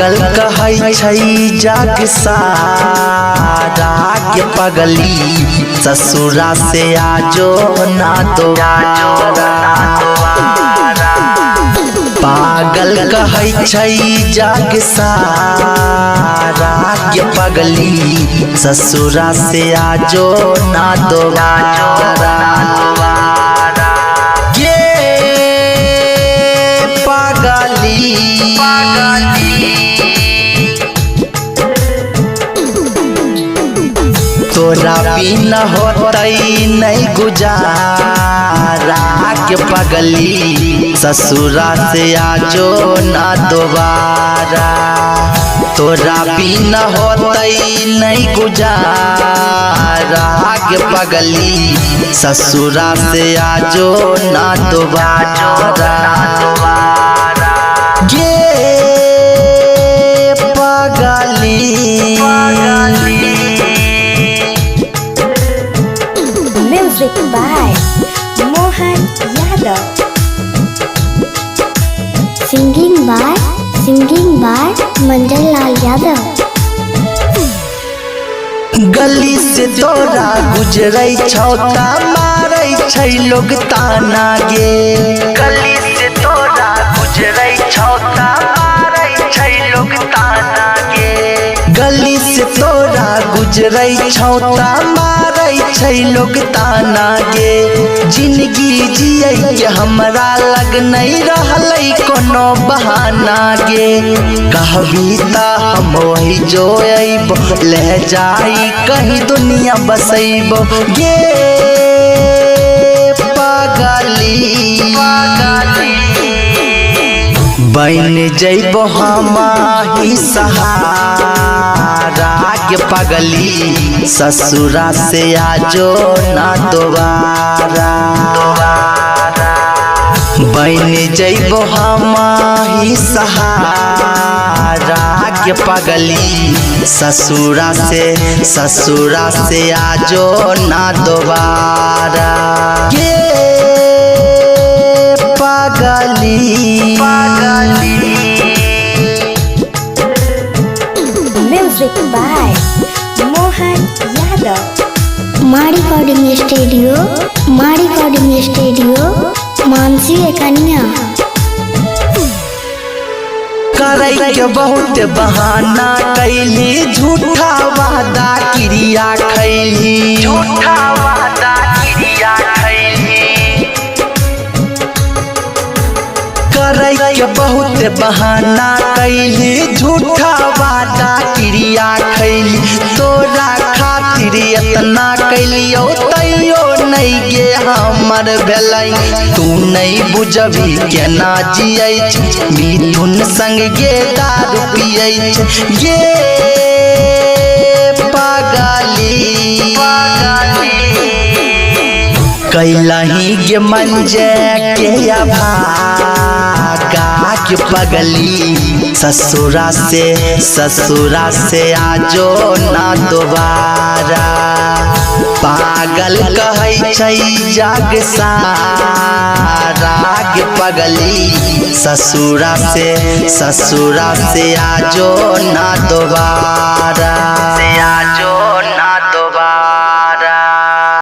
पागल कहै छै जग सारा के पगली ससुरा से आजो ना दोबारा। पागल कहै छै जग सारा के पगली ससुरा से आजो ना दोबारा। तोरा बिना होतै नहीं गुजारा के पगली ससुरा से आजो ना दोबारा। तोरा बिना होतै नहीं गुजारा के पगली ससुरा से आजो ना दोबारा। ये पगली Music by Mohan Yadav. Singing by Manjal Lal Yadav. गली से तोरा गुजरै छौ ता मारै छै लोग ताना गे। गली से तोरा गुजरै छौ ता मारै छै लोग ताना गे। गली से तोरा गुजरै छौ ता मारै छै लोग ताना गे। जिंदगी जियै के हमरा लग नहीं रहलै कोनो बहाना गे। कहबी ता हम वही जो अइबो ले जाई कहीं दुनिया बसैबो गे पगली। बन जइबो हमाही सहारा के पगली ससुरा से आजो ना दोबारा। बन जइबो हमाही सहारा के पगली ससुरा से आजो ना दोबारा। ये पगली Music by Mohan Yadav. Ma recording studio Mansi Ekaniya. करे के बहुत बहाना कैली झूठा वादा क्रिया खैली। झूठा वादा क्रिया खैली। करे के बहुत बहाना कैली झूठा वादा क्रिया खैली। तोरा खातिर इतना कैलियो तैयो नहीं गे हमर भेलै। तू नहीं बुझबी केना जियै मिथुन संग गे दारू पियै ये पगली। कैलही गे मंजे के अभागा के पगली ससुरा से आजो ना दोबारा। पागल कहै छै जग सारा के पगली ससुरा से आजो ना दोबारा।